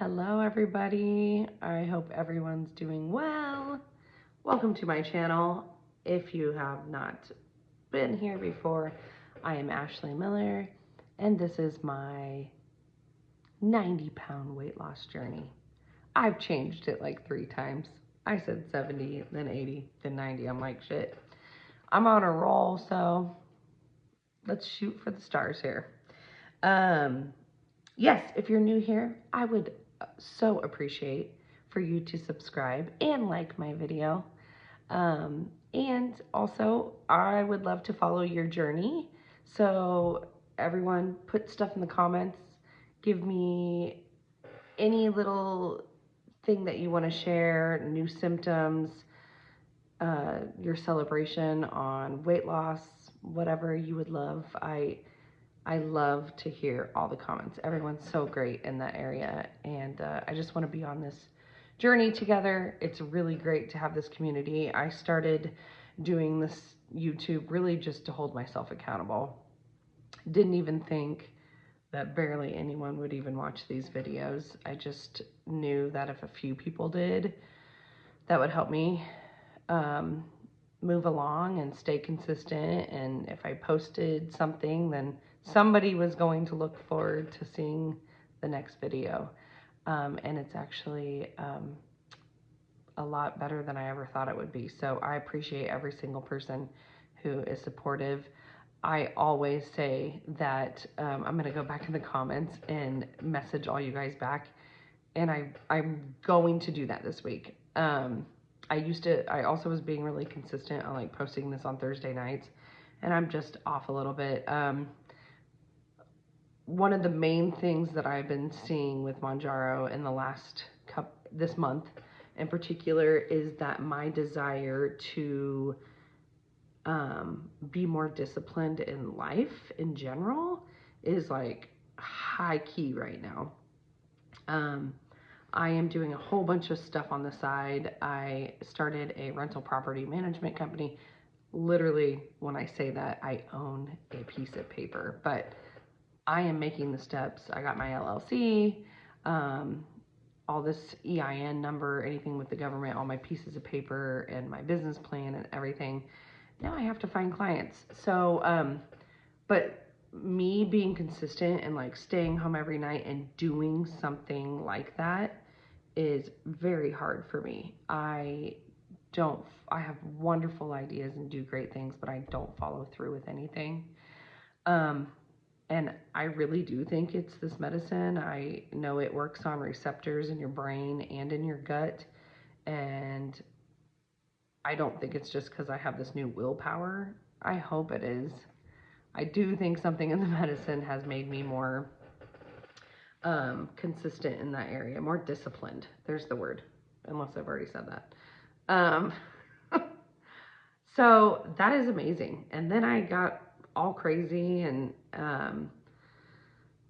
Hello everybody, I hope everyone's doing well. Welcome to my channel. If you have not been here before, I am Ashley Miller and this is my 90-pound weight loss journey. I've changed it like 3 times. I said 70, then 80, then 90. I'm like, shit, I'm on a roll, so let's shoot for the stars here. Yes, if you're new here, I would so appreciate for you to subscribe and like my video. And also, I would love to follow your journey. So everyone, put stuff in the comments. Give me any little thing that you want to share, new symptoms, your celebration on weight loss, whatever you would love. I love to hear all the comments. Everyone's so great in that area, and I just want to be on this journey together. It's really great to have this community. I started doing this YouTube really just to hold myself accountable. Didn't even think that barely anyone would even watch these videos. I just knew that if a few people did, that would help me move along and stay consistent. And if I posted something, then somebody was going to look forward to seeing the next video. And it's actually a lot better than I ever thought it would be. So I appreciate every single person who is supportive. I always say that I'm going to go back in the comments and message all you guys back. And I'm going to do that this week. I also was being really consistent on like posting this on Thursday nights, and I'm just off a little bit. One of the main things that I've been seeing with Mounjaro in the last this month in particular is that my desire to be more disciplined in life in general is like high key right now. I am doing a whole bunch of stuff on the side. I started a rental property management company. Literally, when I say that, I own a piece of paper, but I am making the steps. I got my LLC, all this EIN number, anything with the government, all my pieces of paper and my business plan and everything. Now I have to find clients. So, but me being consistent and like staying home every night and doing something like that is very hard for me. I have wonderful ideas and do great things, but I don't follow through with anything. And I really do think it's this medicine. I know it works on receptors in your brain and in your gut. And I don't think it's just because I have this new willpower. I hope it is. I do think something in the medicine has made me more consistent in that area, more disciplined. There's the word, unless I've already said that. So that is amazing. And then I got all crazy and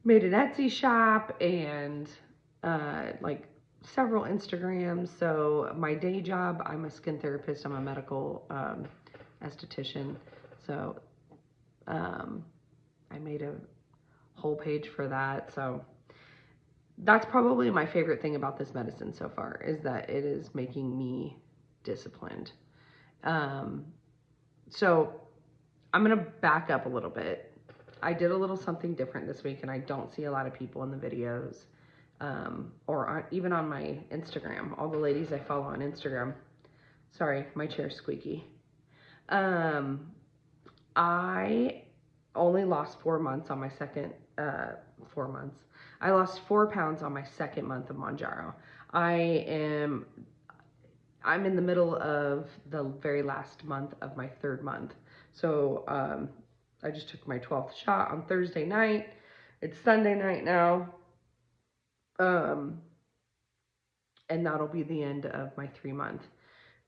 made an Etsy shop and like several Instagrams. So my day job, I'm a skin therapist. I'm a medical esthetician. So I made a whole page for that. So that's probably my favorite thing about this medicine so far, is that it is making me disciplined. So I'm going to back up a little bit. I did a little something different this week, and I don't see a lot of people in the videos, or even on my Instagram. All the ladies I follow on Instagram. Sorry, my chair's squeaky. I only lost 4 months on my second, 4 months. I lost 4 pounds on my second month of Mounjaro. I'm in the middle of the very last month of my 3rd month. So I just took my 12th shot on Thursday night. It's Sunday night now. And that'll be the end of my 3 month.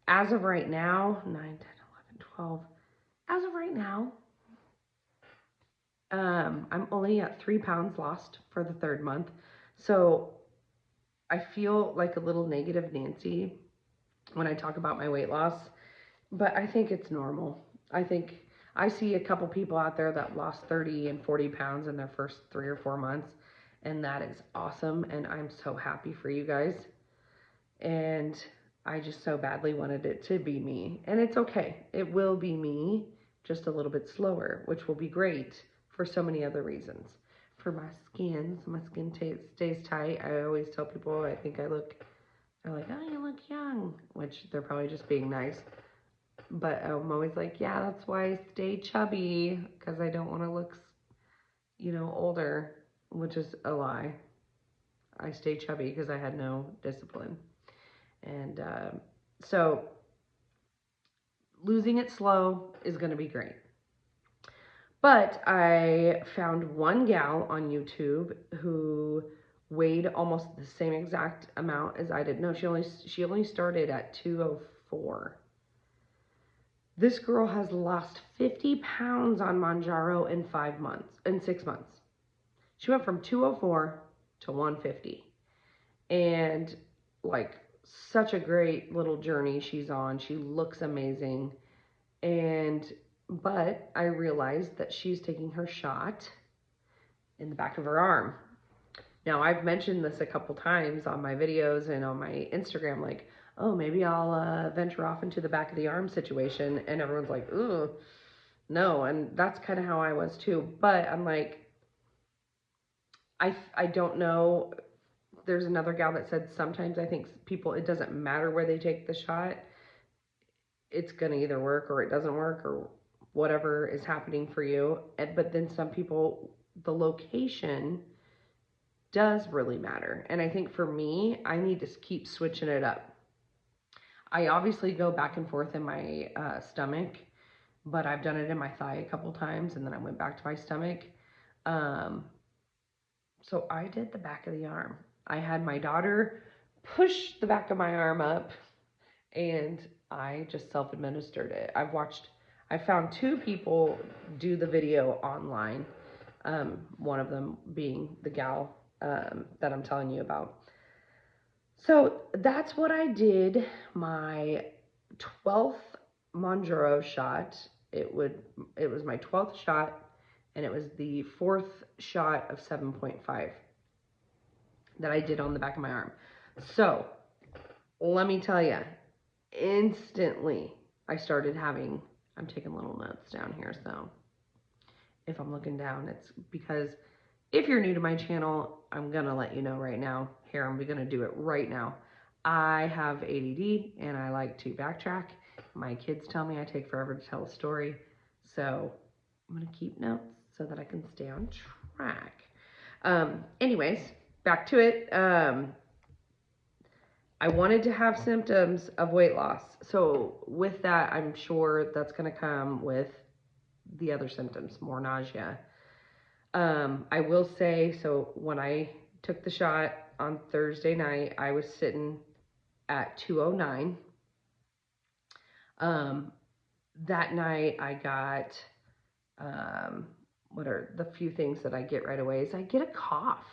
As of right now, 9, 10, 11, 12. As of right now, I'm only at 3 pounds lost for the 3rd month. So I feel like a little negative Nancy when I talk about my weight loss, but I think it's normal. I think I see a couple people out there that lost 30 and 40 pounds in their first 3 or 4 months, and that is awesome, and I'm so happy for you guys. And I just so badly wanted it to be me, and it's okay. It will be me, just a little bit slower, which will be great for so many other reasons. For my skin, so my skin stays tight. I always tell people I think they're like, oh, you look young, which they're probably just being nice. But I'm always like, yeah, that's why I stay chubby, because I don't want to look, older, which is a lie. I stay chubby because I had no discipline. And so losing it slow is going to be great. But I found one gal on YouTube who weighed almost the same exact amount as I did. No, she only started at 204. This girl has lost 50 pounds on Mounjaro in 6 months. She went from 204 to 150. And like, such a great little journey she's on. She looks amazing. But I realized that she's taking her shot in the back of her arm. Now, I've mentioned this a couple times on my videos and on my Instagram, like, oh, maybe I'll venture off into the back of the arm situation. And everyone's like, ooh, no. And that's kind of how I was too. But I'm like, I don't know. There's another gal that said sometimes I think people, it doesn't matter where they take the shot. It's going to either work or it doesn't work or whatever is happening for you. But then some people, the location does really matter. And I think for me, I need to keep switching it up. I obviously go back and forth in my stomach, but I've done it in my thigh a couple times, and then I went back to my stomach. So I did the back of the arm. I had my daughter push the back of my arm up, and I just self-administered it. I found 2 people do the video online. One of them being the gal that I'm telling you about. So that's what I did. My 12th Mounjaro shot. It was my 12th shot, and it was the 4th shot of 7.5 that I did on the back of my arm. So let me tell you, instantly I started having, I'm taking little notes down here, so if I'm looking down, it's because if you're new to my channel, I'm going to let you know right now. Here, I'm going to do it right now. I have ADD, and I like to backtrack. My kids tell me I take forever to tell a story, so I'm going to keep notes so that I can stay on track. Anyways, back to it. I wanted to have symptoms of weight loss. So with that, I'm sure that's going to come with the other symptoms, more nausea. I will say, so when I took the shot on Thursday night, I was sitting at 209. That night I got, what are the few things that I get right away is I get a cough.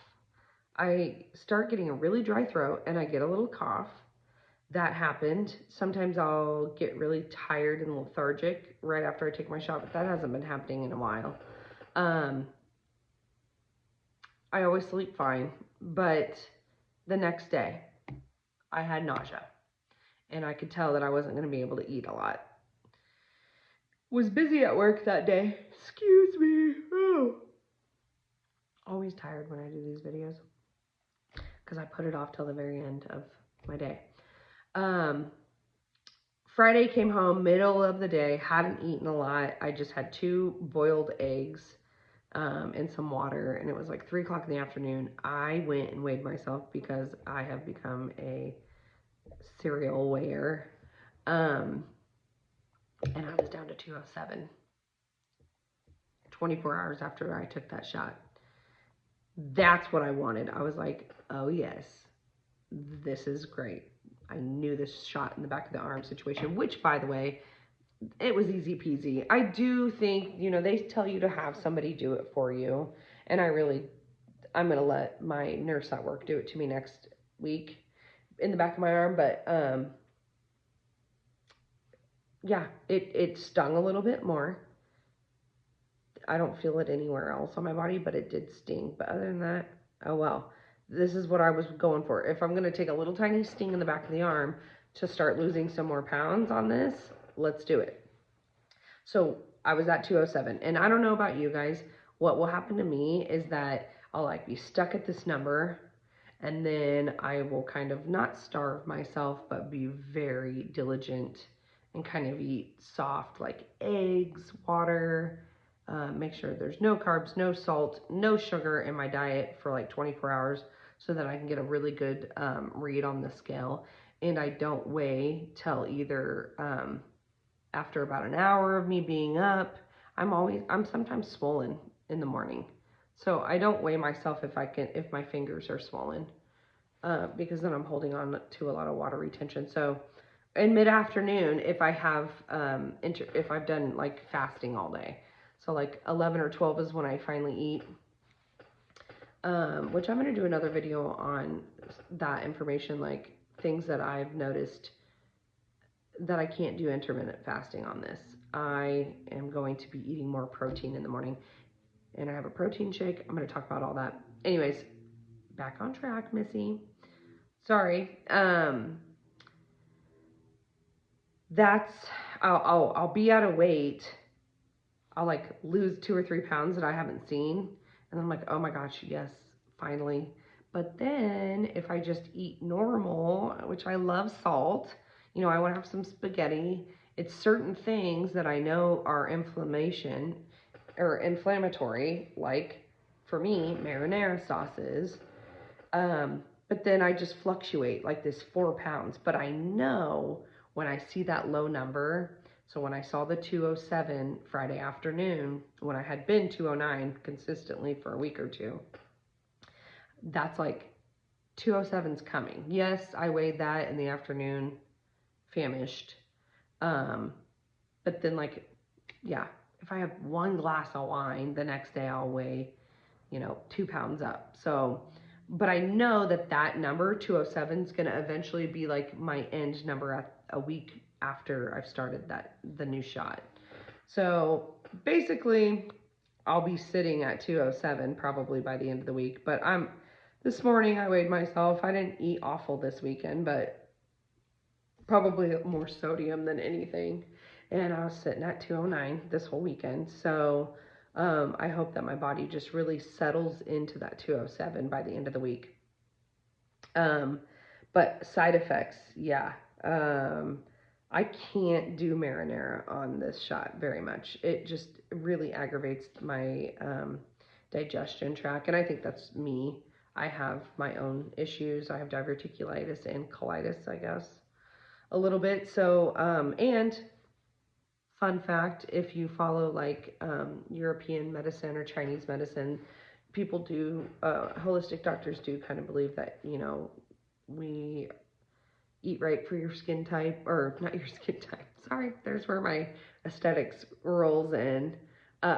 I start getting a really dry throat and I get a little cough. That happened. Sometimes I'll get really tired and lethargic right after I take my shot, but that hasn't been happening in a while. I always sleep fine, but the next day I had nausea and I could tell that I wasn't going to be able to eat a lot. Was busy at work that day. Excuse me. Oh. Always tired when I do these videos because I put it off till the very end of my day. Friday came home, middle of the day, hadn't eaten a lot. I just had 2 boiled eggs and some water, and it was like 3 o'clock in the afternoon. I went and weighed myself because I have become a serial weigher. And I was down to 207. 24 hours after I took that shot. That's what I wanted. I was like, oh yes, this is great. I knew this shot in the back of the arm situation, which, by the way, it was easy peasy. I do think, they tell you to have somebody do it for you. And I'm going to let my nurse at work do it to me next week in the back of my arm. But, yeah, it stung a little bit more. I don't feel it anywhere else on my body, but it did sting. But other than that, oh well, this is what I was going for. If I'm going to take a little tiny sting in the back of the arm to start losing some more pounds on this, let's do it. So I was at 207, and I don't know about you guys. What will happen to me is that I'll like be stuck at this number, and then I will kind of not starve myself, but be very diligent and kind of eat soft, like eggs, water, make sure there's no carbs, no salt, no sugar in my diet for like 24 hours so that I can get a really good read on the scale. And I don't weigh till either after about an hour of me being up. I'm sometimes swollen in the morning. So I don't weigh myself if my fingers are swollen, because then I'm holding on to a lot of water retention. So in mid-afternoon, if if I've done like fasting all day, so like 11 or 12 is when I finally eat, which I'm going to do another video on that information, like things that I've noticed that I can't do intermittent fasting on this. I am going to be eating more protein in the morning, and I have a protein shake. I'm going to talk about all that. Anyways, back on track, Missy. Sorry. I'll be out of weight. I'll like lose 2 or 3 pounds that I haven't seen, and I'm like, oh my gosh, yes, finally. But then if I just eat normal, which I love salt, you know, I want to have some spaghetti. It's certain things that I know are inflammation or inflammatory, like for me, marinara sauces. But then I just fluctuate like this 4 pounds. But I know when I see that low number, so when I saw the 207 Friday afternoon, when I had been 209 consistently for a week or two, that's like 207's coming. Yes, I weighed that in the afternoon, famished. But then like, yeah, if I have one glass of wine, the next day I'll weigh, 2 pounds up. So, but I know that that number 207 is going to eventually be like my end number at a week after I've started the new shot. So basically I'll be sitting at 207 probably by the end of the week. But this morning I weighed myself. I didn't eat awful this weekend, but probably more sodium than anything. And I was sitting at 209 this whole weekend. So I hope that my body just really settles into that 207 by the end of the week. But side effects, yeah. I can't do marinara on this shot very much. It just really aggravates my digestion tract, and I think that's me. I have my own issues. I have diverticulitis and colitis, I guess, a little bit. So, and fun fact, if you follow like European medicine or Chinese medicine, people do, holistic doctors do kind of believe that, we eat right for your skin type, or not your skin type. Sorry, there's where my aesthetics rolls in,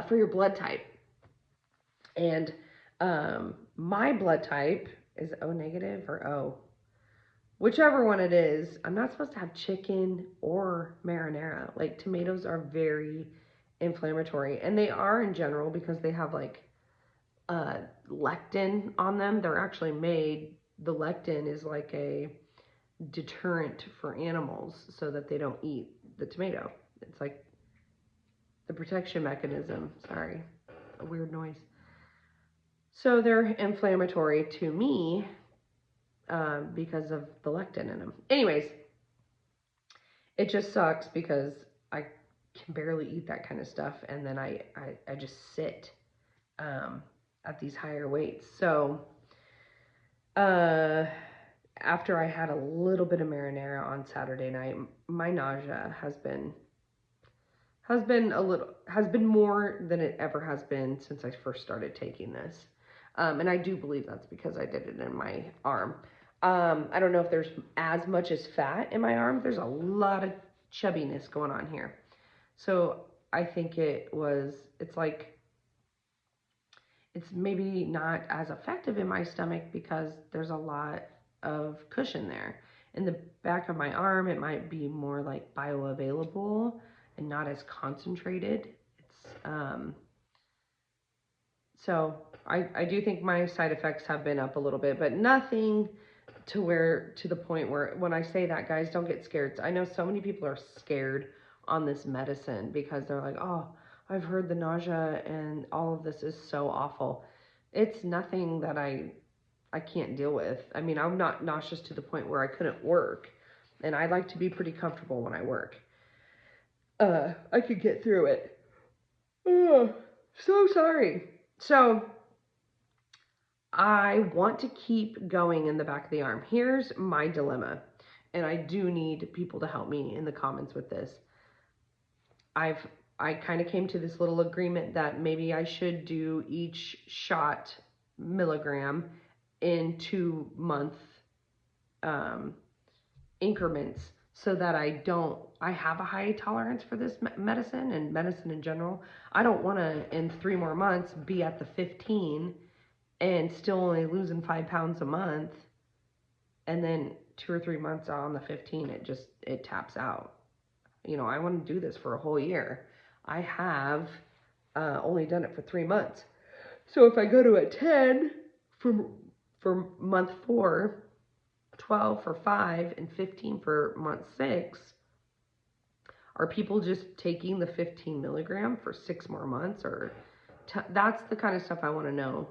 for your blood type. And my blood type is O negative or O. Whichever one it is, I'm not supposed to have chicken or marinara. Like, tomatoes are very inflammatory, and they are in general because they have like lectin on them. They're actually made, the lectin is like a deterrent for animals so that they don't eat the tomato. It's like the protection mechanism. Sorry, a weird noise. So they're inflammatory to me because of the lectin in them. Anyways, it just sucks because I can barely eat that kind of stuff, and then I just sit at these higher weights. So after I had a little bit of marinara on Saturday night, my nausea has been more than it ever has been since I first started taking this. And I do believe that's because I did it in my arm. I don't know if there's as much as fat in my arm. There's a lot of chubbiness going on here. So I think it's like, it's maybe not as effective in my stomach because there's a lot of cushion there. In the back of my arm, it might be more like bioavailable and not as concentrated. So I do think my side effects have been up a little bit, but nothing to the point where, when I say that, guys, don't get scared. I know so many people are scared on this medicine because they're like, oh, I've heard the nausea and all of this is so awful. It's nothing that I can't deal with. I mean, I'm not nauseous to the point where I couldn't work, and I like to be pretty comfortable when I work. I could get through it. Oh, so sorry. So I want to keep going in the back of the arm. Here's my dilemma, and I do need people to help me in the comments with this. I kind of came to this little agreement that maybe I should do each shot milligram in 2-month increments, so that I have a high tolerance for this medicine and medicine in general. I don't want to, in 3 more months, be at the 15 and still only losing 5 pounds a month, and then 2 or 3 months on the 15, it taps out. You know, I want to do this for a whole year. I have only done it for 3 months. So if I go to a 10 for month 4, 12 for 5, and 15 for month 6, are people just taking the 15 milligram for 6 more months? Or that's the kind of stuff I want to know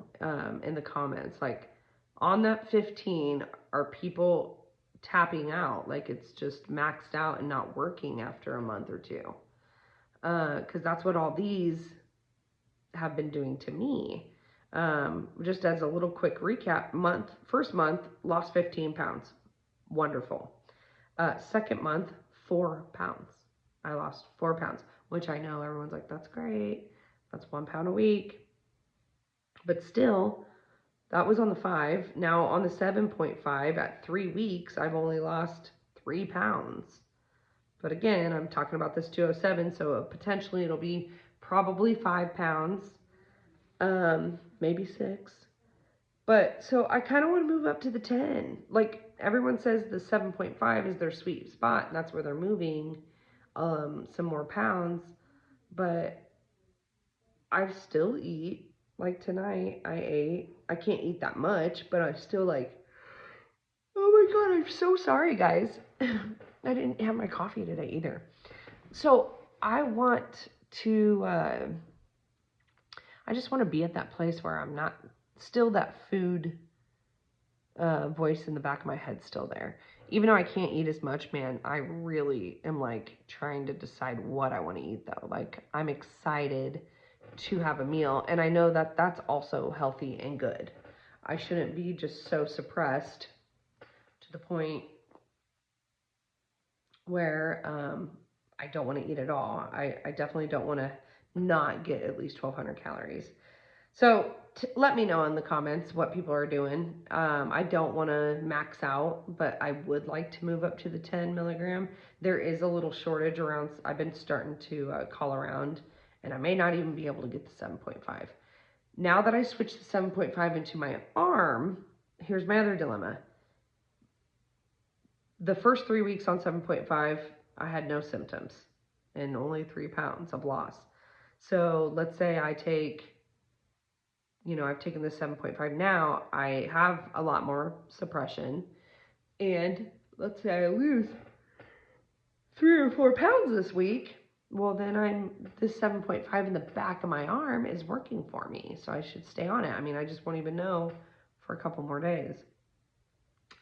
in the comments. Like, on that 15, are people tapping out, like it's just maxed out and not working after a month or 2? Because that's what all these have been doing to me. Just as a little quick recap, first month, lost 15 pounds. Wonderful. Second month, 4 pounds. I lost 4 pounds, which I know everyone's like, that's great. That's 1 pound a week. But still, that was on the 5. Now on the 7.5, at 3 weeks, I've only lost 3 pounds. But again, I'm talking about this 207, so potentially it'll be probably 5 pounds, maybe 6. But so I kind of want to move up to the 10. Like, everyone says the 7.5 is their sweet spot, and that's where they're moving some more pounds. But I still eat. Like tonight, I can't eat that much, but I'm still like, oh my God, I'm so sorry, guys. I didn't have my coffee today either. So I want to, I just want to be at that place where I'm not, still that food voice in the back of my head still there. Even though I can't eat as much, man, I really am like trying to decide what I want to eat though. Like, I'm excited to have a meal, and I know that that's also healthy and good. I shouldn't be just so suppressed to the point where I don't want to eat at all. I definitely don't want to not get at least 1,200 calories. So let me know in the comments what people are doing. I don't want to max out, but I would like to move up to the 10 milligram. There is a little shortage around. I've been starting to call around, and I may not even be able to get the 7.5. Now that I switched the 7.5 into my arm, here's my other dilemma. The first 3 weeks on 7.5, I had no symptoms and only 3 pounds of loss. So let's say I take, you know, I've taken the 7.5 now, I have a lot more suppression, and let's say I lose 3 or 4 pounds this week. Well, then this 7.5 in the back of my arm is working for me, so I should stay on it. I mean, I just won't even know for a couple more days.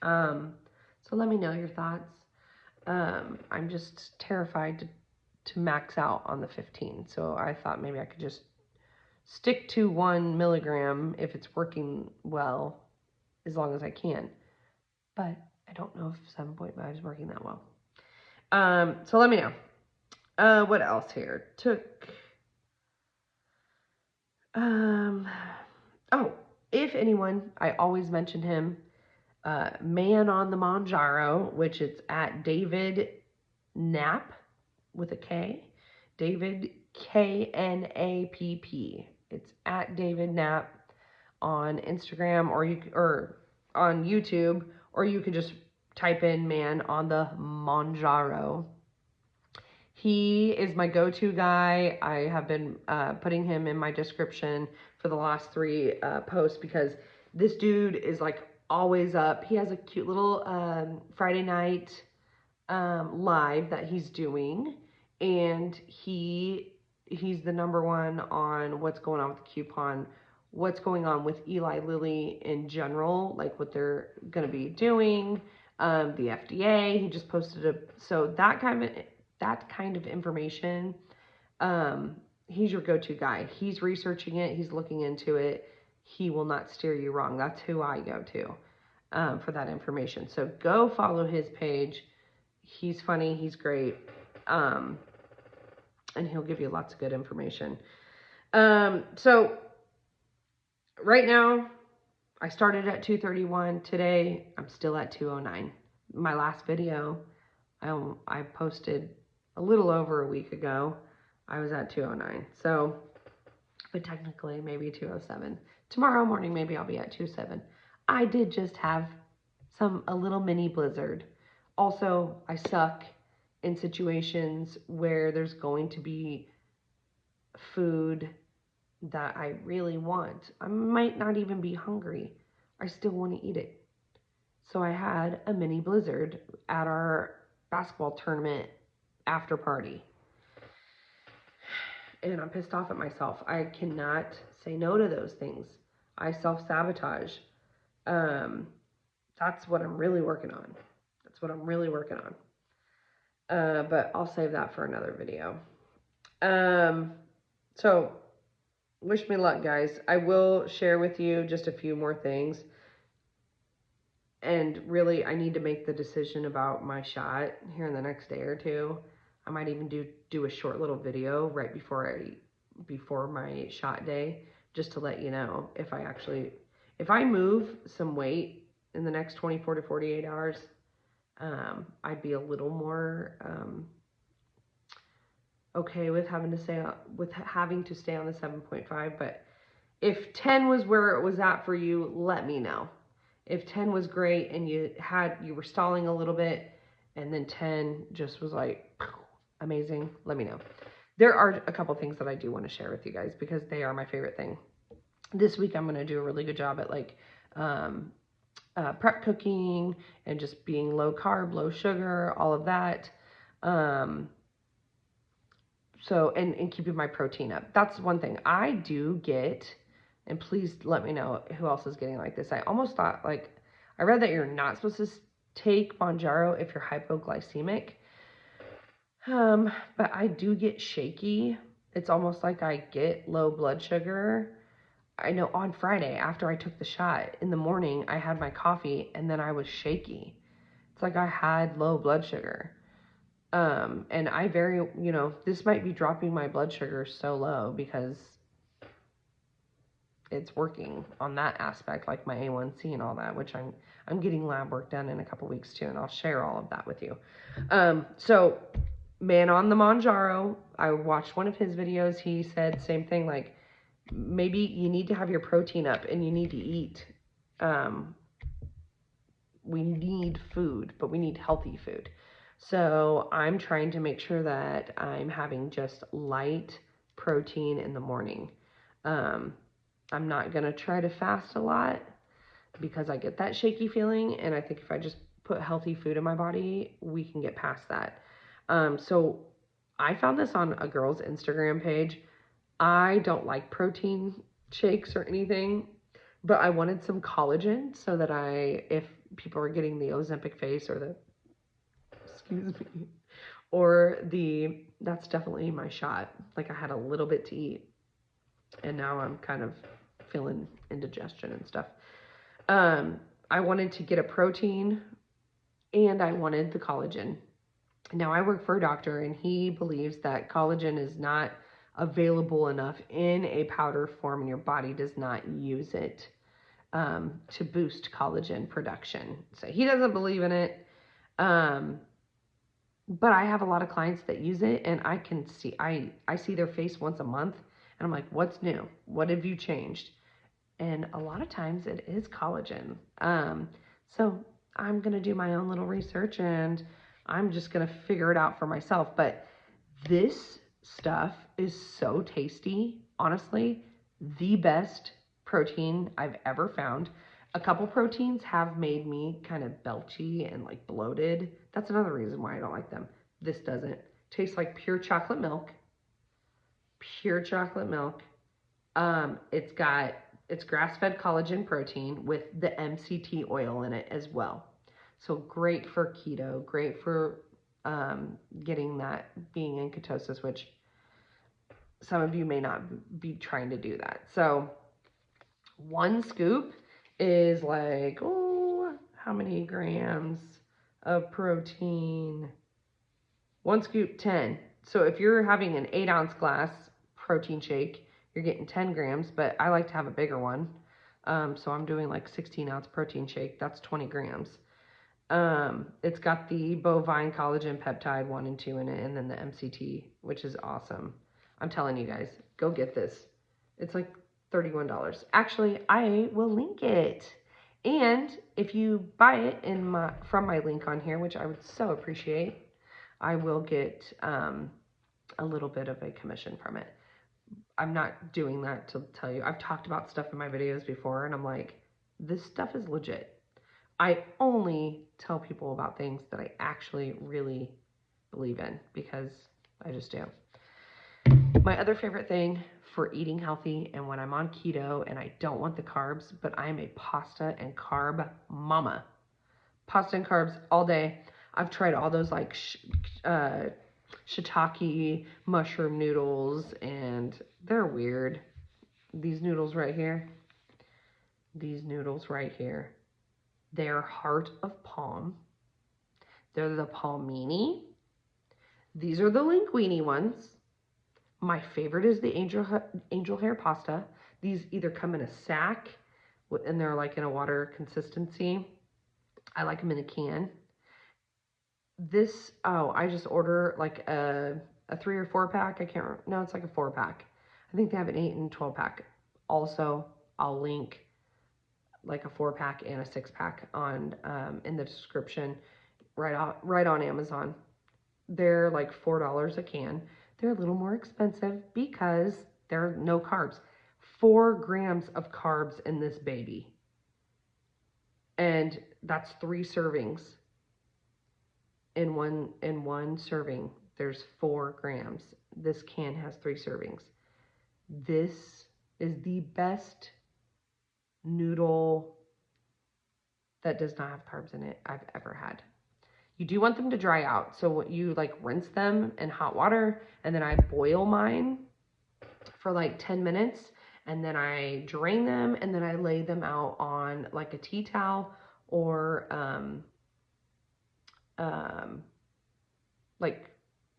So let me know your thoughts. I'm just terrified to max out on the 15, so I thought maybe I could just stick to 1 milligram if it's working well, as long as I can. But I don't know if 7.5 is working that well. So let me know. What else here? Oh, if anyone, I always mention him, man on the Mounjaro, which it's at David Knapp with a K. David Knapp. It's at David Knapp on Instagram, or on YouTube, or you can just type in man on the Mounjaro. He is my go-to guy. I have been putting him in my description for the last 3 posts, because this dude is like always up. He has a cute little Friday night live that he's doing, and he's the #1 on what's going on with the coupon, what's going on with Eli Lilly in general, like what they're going to be doing, the FDA. He just posted so that kind of information. He's your go-to guy. He's researching it. He's looking into it. He will not steer you wrong. That's who I go to for that information. So go follow his page. He's funny. He's great. And he'll give you lots of good information. So right now, I started at 231. Today, I'm still at 209. My last video, I posted a little over a week ago. I was at 209. So, but technically maybe 207. Tomorrow morning, maybe I'll be at 207. I did just have a little mini blizzard. Also, I suck in situations where there's going to be food that I really want. I might not even be hungry. I still want to eat it. So I had a mini blizzard at our basketball tournament after party. And I'm pissed off at myself. I cannot say no to those things. I self-sabotage. That's what I'm really working on. But I'll save that for another video. So wish me luck, guys. I will share with you just a few more things. And really, I need to make the decision about my shot here in the next day or two. I might even do a short little video right before my shot day, just to let you know if I move some weight in the next 24 to 48 hours, I'd be a little more okay with having to stay on the 7.5. But if 10 was where it was at for you, let me know. If 10 was great and you were stalling a little bit, and then 10 just was like amazing, let me know. There are a couple things that I do want to share with you guys because they are my favorite thing. This week I'm going to do a really good job at like prep cooking and just being low carb, low sugar, all of that. So, and keeping my protein up. That's one thing I do get, and please let me know who else is getting like this. I almost thought, like, I read that you're not supposed to take Mounjaro if you're hypoglycemic. But I do get shaky. It's almost like I get low blood sugar. I know on Friday after I took the shot in the morning, I had my coffee and then I was shaky. It's like I had low blood sugar. And this might be dropping my blood sugar so low because it's working on that aspect, like my A1C and all that, which I'm getting lab work done in a couple weeks too, and I'll share all of that with you. So man on the Mounjaro, I watched one of his videos. He said same thing, like maybe you need to have your protein up and you need to eat. We need food, but we need healthy food. So I'm trying to make sure that I'm having just light protein in the morning. I'm not going to try to fast a lot because I get that shaky feeling. And I think if I just put healthy food in my body, we can get past that. So I found this on a girl's Instagram page. I don't like protein shakes or anything, but I wanted some collagen so that if people are getting the Ozempic face or that's definitely my shot. Like I had a little bit to eat and now I'm kind of feeling indigestion and stuff. I wanted to get a protein and I wanted the collagen. Now I work for a doctor and he believes that collagen is not available enough in a powder form and your body does not use it to boost collagen production. So he doesn't believe in it. But I have a lot of clients that use it and I can see, I see their face once a month and I'm like, what's new? What have you changed? And a lot of times it is collagen. So I'm going to do my own little research and I'm just going to figure it out for myself. But this stuff is so tasty. Honestly, the best protein I've ever found. A couple proteins have made me kind of belchy and like bloated. That's another reason why I don't like them. This doesn't. Tastes like pure chocolate milk. Pure chocolate milk. It's grass-fed collagen protein with the MCT oil in it as well. So great for keto, great for getting that, being in ketosis, which some of you may not be trying to do that. So one scoop is like, oh, how many grams of protein? One scoop, 10. So if you're having an 8-ounce glass protein shake, you're getting 10 grams, but I like to have a bigger one. So I'm doing like 16-ounce protein shake. That's 20 grams. It's got the bovine collagen peptide 1 and 2 in it, and then the MCT, which is awesome. I'm telling you guys, go get this. It's like $31. Actually, I will link it. And if you buy it from my link on here, which I would so appreciate, I will get a little bit of a commission from it. I'm not doing that to tell you. I've talked about stuff in my videos before, and I'm like, this stuff is legit. I only tell people about things that I actually really believe in, because I just do. My other favorite thing for eating healthy, and when I'm on keto and I don't want the carbs, but I'm a pasta and carb mama. Pasta and carbs all day. I've tried all those like shiitake mushroom noodles, and they're weird. These noodles right here. They're heart of palm. They're the palmini. These are the linguine ones. My favorite is the angel hair pasta. These either come in a sack, and they're like in a water consistency. I like them in a can. This, I just order like a 3 or 4 pack. I can't remember. No, it's like a 4 pack. I think they have an 8 and 12 pack. Also, I'll link like a 4 pack and a 6 pack on in the description right on Amazon. They're like $4 a can. They're a little more expensive because there are no carbs. 4 grams of carbs in this baby. And that's 3 servings. In one serving, there's 4 grams. This can has 3 servings. This is the best noodle that does not have carbs in it I've ever had. You do want them to dry out. So you like rinse them in hot water, and then I boil mine for like 10 minutes, and then I drain them, and then I lay them out on like a tea towel or like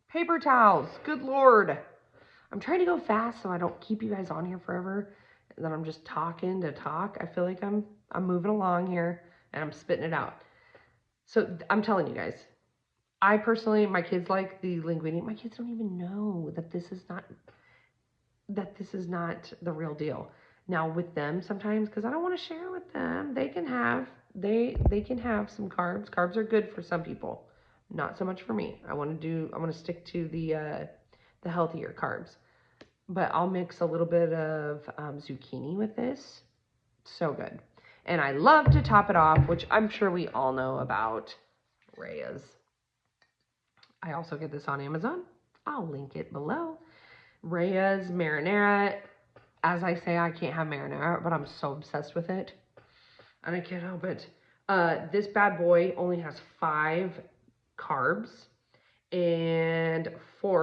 paper towels. Good Lord. I'm trying to go fast so I don't keep you guys on here forever. And then I'm just talking to talk. I feel like I'm moving along here, and I'm spitting it out. So I'm telling you guys, I personally, my kids like the linguine. My kids don't even know that this is not the real deal. Now with them sometimes, because I don't want to share with them, they can have some carbs. Carbs are good for some people, not so much for me. I want to stick to the healthier carbs. But I'll mix a little bit of zucchini with this. So good. And I love to top it off, which I'm sure we all know about, RAO'S. I also get this on Amazon. I'll link it below. RAO'S marinara. As I say, I can't have marinara, but I'm so obsessed with it. And I can't help it. This bad boy only has 5 carbs and 4